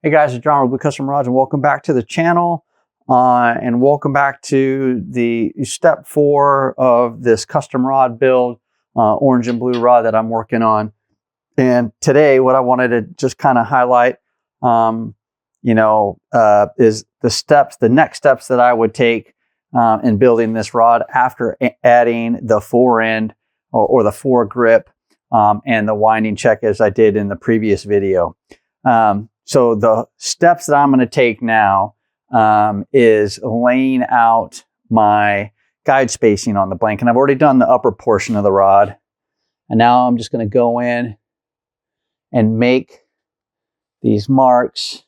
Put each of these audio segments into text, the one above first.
Hey guys, it's John with ReelBlue Custom Rods, and welcome back to the channel. And welcome back to the step 4 of this custom rod build, orange and blue rod that I'm working on. And today, what I wanted to just kind of highlight, is the next steps that I would take in building this rod after adding the forend or the foregrip and the winding check as I did in the previous video. So the steps that I'm going to take now is laying out my guide spacing on the blank. And I've already done the upper portion of the rod. And now I'm just going to go in and make these marks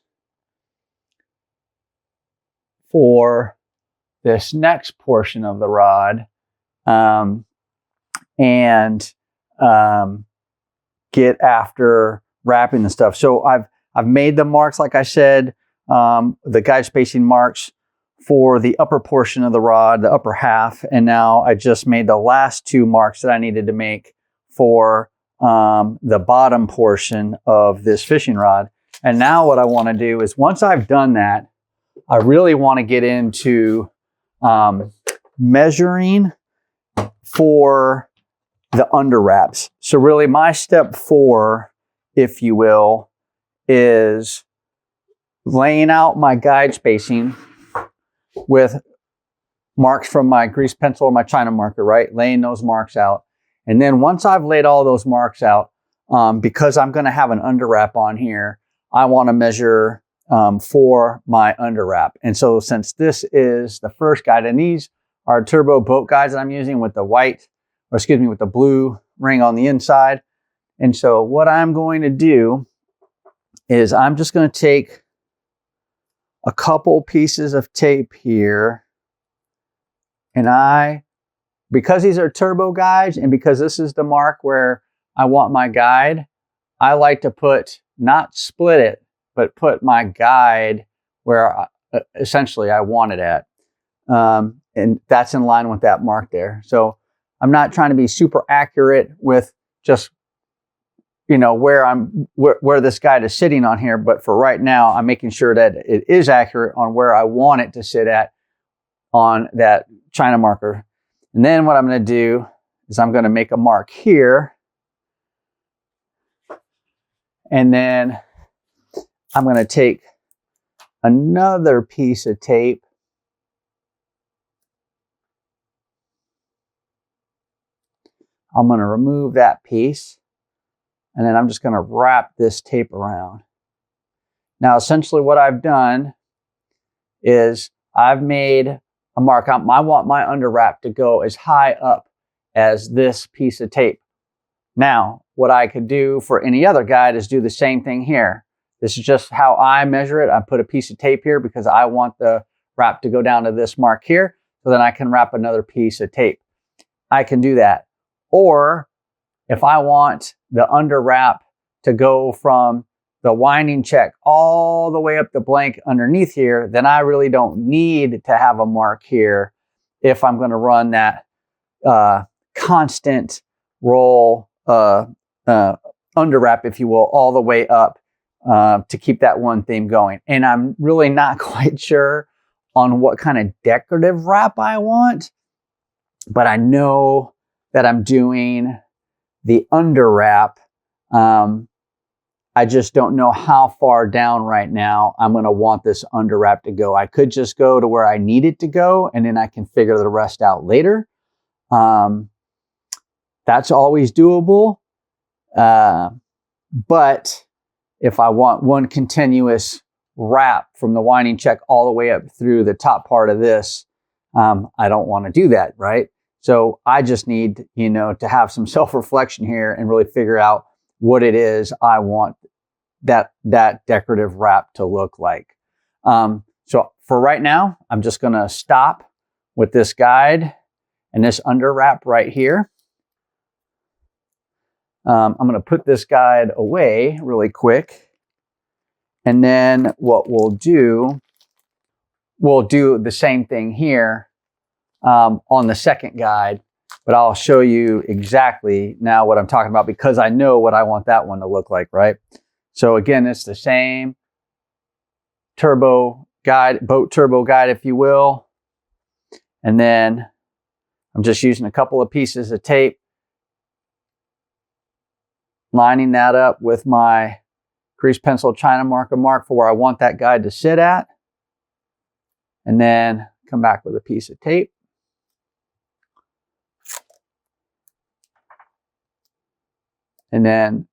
for this next portion of the rod and get after wrapping the stuff. So I've made the marks, like I said, the guide spacing marks for the upper portion of the rod, the upper half. And now I just made the last 2 marks that I needed to make for the bottom portion of this fishing rod. And now what I want to do is, once I've done that, I really want to get into measuring for the underwraps. So really my step 4, if you will, is laying out my guide spacing with marks from my grease pencil or my China marker, right? Laying those marks out. And then once I've laid all those marks out, because I'm going to have an underwrap on here, I want to measure for my underwrap. And so since this is the first guide, and these are turbo boat guides that I'm using with the with the blue ring on the inside. And so what I'm going to do is I'm just going to take a couple pieces of tape here, and because these are turbo guides and because this is the mark where I want my guide, I like to not split it, but put my guide where essentially I want it at. And that's in line with that mark there. So I'm not trying to be super accurate with just where this guide is sitting on here, but for right now, I'm making sure that it is accurate on where I want it to sit at on that China marker. And then what I'm going to do is I'm going to make a mark here. And then I'm going to take another piece of tape I'm going to remove that piece. And then I'm just going to wrap this tape around. Now, essentially what I've done is I've made a mark. I want my underwrap to go as high up as this piece of tape. Now, what I could do for any other guide is do the same thing here. This is just how I measure it. I put a piece of tape here because I want the wrap to go down to this mark here. So then I can wrap another piece of tape. I can do that. Or if I want the underwrap to go from the winding check all the way up the blank underneath here, then I really don't need to have a mark here if I'm going to run that constant roll underwrap, if you will, all the way up to keep that one theme going. And I'm really not quite sure on what kind of decorative wrap I want, but I know that I'm doing the underwrap. I just don't know how far down right now I'm going to want this underwrap to go. I could just go to where I need it to go, and then I can figure the rest out later. That's always doable. But if I want one continuous wrap from the winding check all the way up through the top part of this, I don't want to do that, right? So I just need, to have some self-reflection here and really figure out what it is I want that decorative wrap to look like. So for right now, I'm just going to stop with this guide and this underwrap right here. I'm going to put this guide away really quick. And then what we'll do the same thing here on the second guide, but I'll show you exactly now what I'm talking about because I know what I want that one to look like, right? So again, it's the same turbo guide, boat turbo guide, if you will. And then I'm just using a couple of pieces of tape, lining that up with my grease pencil China marker mark for where I want that guide to sit at. And then come back with a piece of tape. And then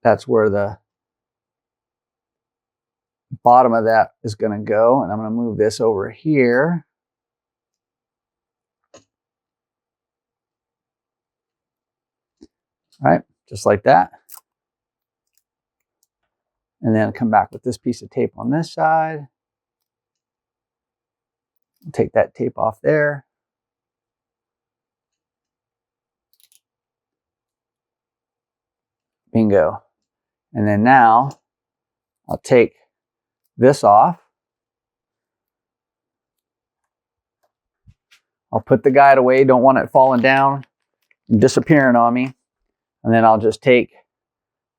that's where the bottom of that is going to go. And I'm going to move this over here. All right, just like that. And then come back with this piece of tape on this side. Take that tape off there. Bingo. And then now I'll take this off. I'll put the guide away. Don't want it falling down and disappearing on me. And then I'll just take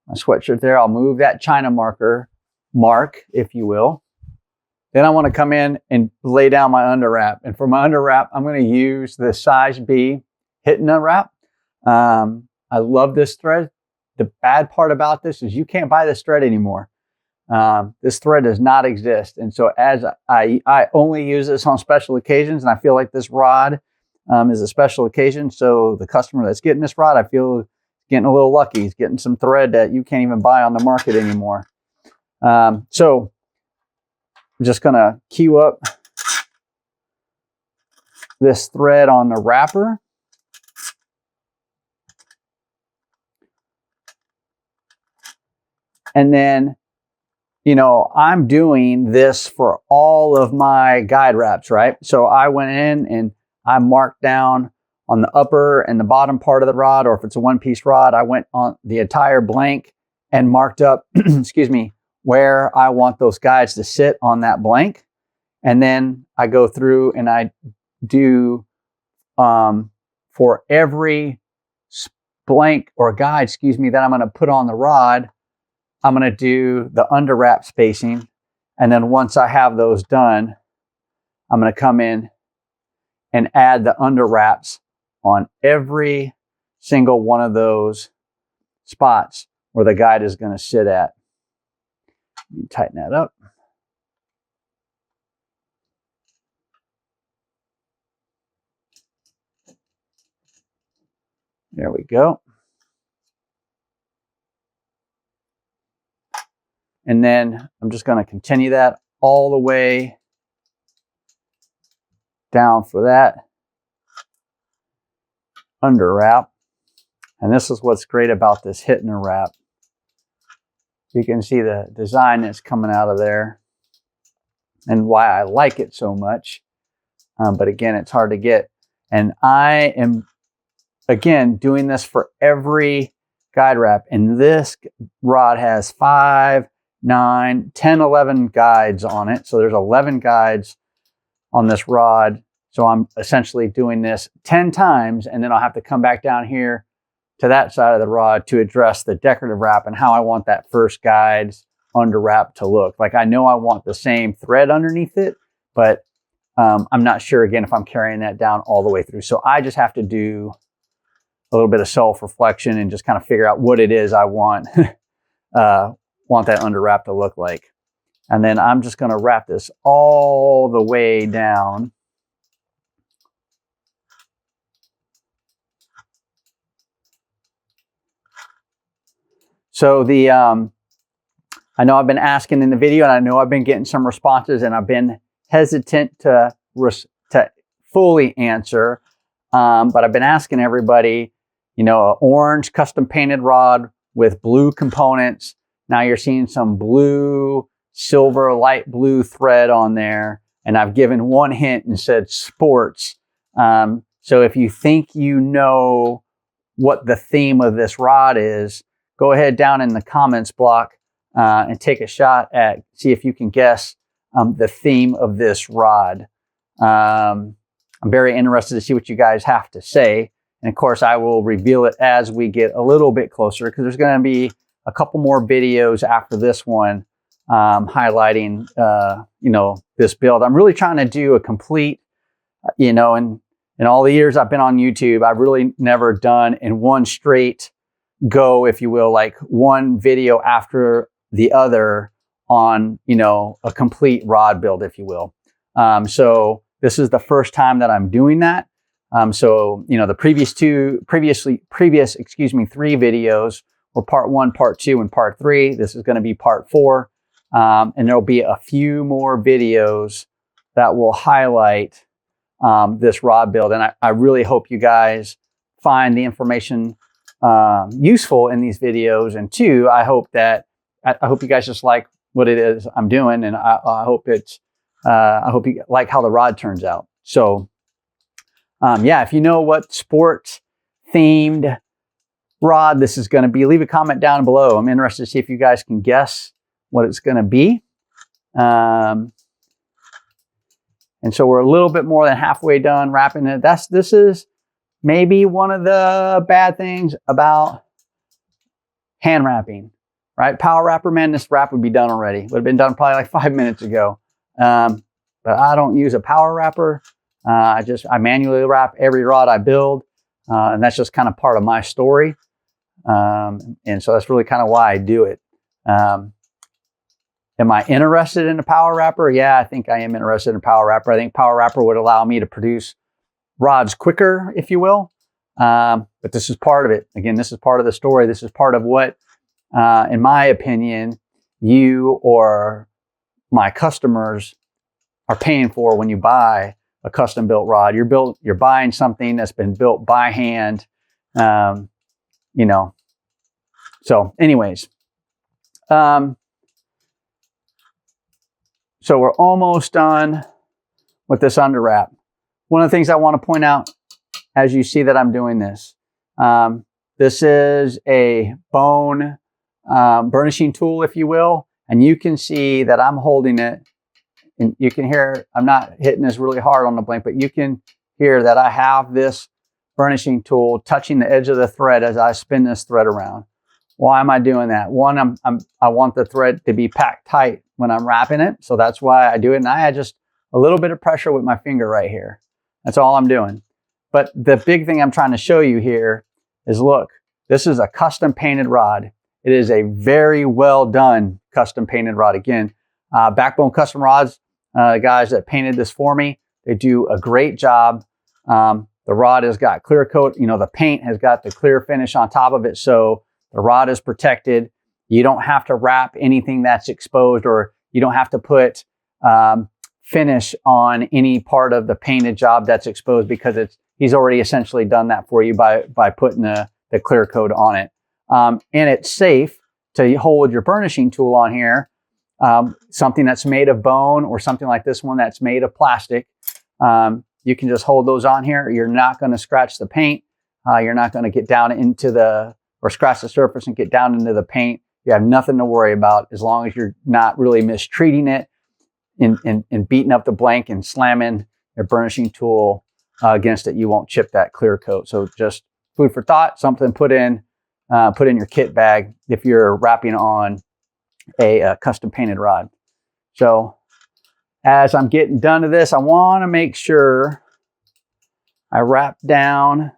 my sweatshirt there. I'll move that China mark, if you will. Then I want to come in and lay down my underwrap. And for my underwrap, I'm going to use the size B hidden unwrap. I love this thread. The bad part about this is you can't buy this thread anymore. This thread does not exist. And so as I only use this on special occasions, and I feel like this rod is a special occasion. So the customer that's getting this rod, I feel getting a little lucky. He's getting some thread that you can't even buy on the market anymore. So I'm just going to cue up this thread on the wrapper. And then, you know, I'm doing this for all of my guide wraps, right? So I went in and I marked down on the upper and the bottom part of the rod, or if it's a one-piece rod, I went on the entire blank and marked up, excuse me, where I want those guides to sit on that blank. And then I go through and I do, for every blank or guide, excuse me, that I'm going to put on the rod, I'm going to do the underwrap spacing. And then once I have those done, I'm going to come in and add the underwraps on every single one of those spots where the guide is going to sit at. Let me tighten that up. There we go. And then I'm just going to continue that all the way down for that underwrap. And this is what's great about this hidden wrap. You can see the design that's coming out of there and why I like it so much. But again, it's hard to get. And I am, again, doing this for every guide wrap. And this rod has 5, 9, 10, 11 guides on it. So there's 11 guides on this rod. So I'm essentially doing this 10 times, and then I'll have to come back down here to that side of the rod to address the decorative wrap and how I want that first guide's under wrap to look. Like, I know I want the same thread underneath it, but I'm not sure, again, if I'm carrying that down all the way through. So I just have to do a little bit of self-reflection and just kind of figure out what it is I want, want that under wrap to look like. And then I'm just going to wrap this all the way down. So the, I know I've been asking in the video, and I know I've been getting some responses, and I've been hesitant to fully answer, but I've been asking everybody, you know, an orange custom painted rod with blue components. Now you're seeing some blue, silver, light blue thread on there, and I've given one hint and said sports. So if you think you know what the theme of this rod is, go ahead down in the comments block and take a shot at, see if you can guess the theme of this rod. I'm very interested to see what you guys have to say. And of course, I will reveal it as we get a little bit closer, because there's going to be a couple more videos after this one highlighting, you know, this build. I'm really trying to do a complete, you know, and in all the years I've been on YouTube, I've really never done in one straight go, if you will, like one video after the other on, you know, a complete rod build, if you will. So this is the first time that I'm doing that. So, you know, the previous 3 videos were part 1, part 2, and part 3. This is going to be part 4. And there'll be a few more videos that will highlight this rod build. And I really hope you guys find the information useful in these videos. And 2, I hope you guys just like what it is I'm doing. And I hope you like how the rod turns out. So, yeah, if you know what sport themed rod this is going to be, leave a comment down below. I'm interested to see if you guys can guess what it's going to be. And so we're a little bit more than halfway done wrapping it. This is maybe one of the bad things about hand wrapping, right? Power wrapper, man, this wrap would be done already. Would have been done probably like 5 minutes ago. But I don't use a power wrapper. I manually wrap every rod I build. And that's just kind of part of my story. And so that's really kind of why I do it. Am I interested in a power wrapper? Yeah, I think I am interested in a power wrapper. I think power wrapper would allow me to produce rods quicker, if you will. But this is part of it. Again, this is part of the story. This is part of what, in my opinion, you or my customers are paying for when you buy a custom built rod. You're buying something that's been built by hand, you know. So anyways, so we're almost done with this underwrap. One of the things I want to point out as you see that I'm doing this, this is a bone burnishing tool, if you will, and you can see that I'm holding it, and you can hear I'm not hitting this really hard on the blade, but you can hear that I have this burnishing tool touching the edge of the thread as I spin this thread around. Why am I doing that? One, I want the thread to be packed tight when I'm wrapping it, so that's why I do it. And I add just a little bit of pressure with my finger right here. That's all I'm doing. But the big thing I'm trying to show you here is, look, this is a custom painted rod. It is a very well done custom painted rod. Again, Backbone Custom Rods, the guys that painted this for me, they do a great job. The rod has got clear coat. You know, the paint has got the clear finish on top of it, so the rod is protected. You don't have to wrap anything that's exposed, or you don't have to put finish on any part of the painted job that's exposed, because he's already essentially done that for you by putting the clear coat on it. And it's safe to hold your burnishing tool on here. Something that's made of bone, or something like this one that's made of plastic. You can just hold those on here. You're not going to scratch the paint. You're not going to get down into or scratch the surface and get down into the paint. You have nothing to worry about, as long as you're not really mistreating it and beating up the blank and slamming your burnishing tool against it. You won't chip that clear coat. So just food for thought, something put in your kit bag if you're wrapping on a custom painted rod. So as I'm getting done to this, I want to make sure I wrap down.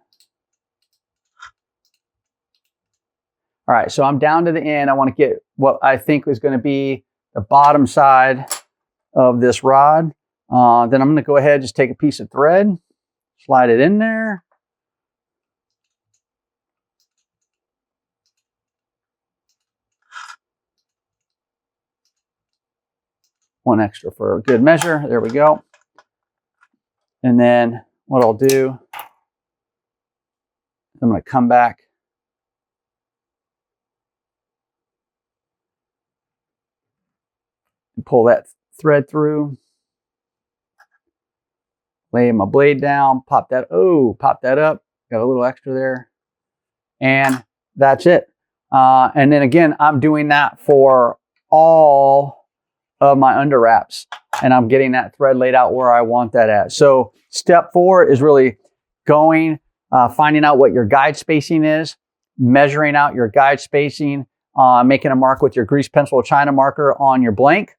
All right, so I'm down to the end. I want to get what I think is going to be the bottom side of this rod. Then I'm going to go ahead and just take a piece of thread, slide it in there. One extra for good measure. There we go. And then what I'll do, I'm going to come back and pull that thread through, lay my blade down, pop that up, got a little extra there, and that's it. And then again, I'm doing that for all of my underwraps, and I'm getting that thread laid out where I want that at. So step 4 is really finding out what your guide spacing is, measuring out your guide spacing, making a mark with your grease pencil or China marker on your blank.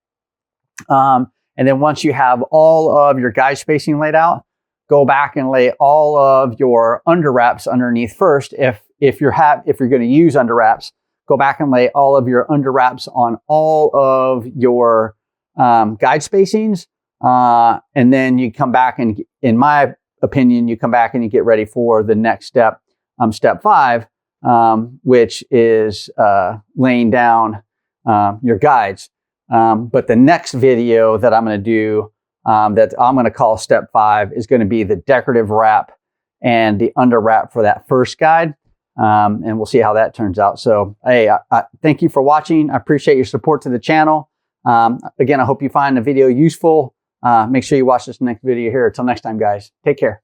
And then once you have all of your guide spacing laid out, go back and lay all of your underwraps underneath first. If you're going to use underwraps, go back and lay all of your underwraps on all of your guide spacings. And then you come back and, in my opinion, you come back and you get ready for the next step, step 5, which is laying down your guides. But the next video that I'm going to do, that I'm going to call step 5, is going to be the decorative wrap and the underwrap for that first guide. And we'll see how that turns out. So, hey, thank you for watching. I appreciate your support to the channel. Again, I hope you find the video useful. Make sure you watch this next video here. Until next time, guys, take care.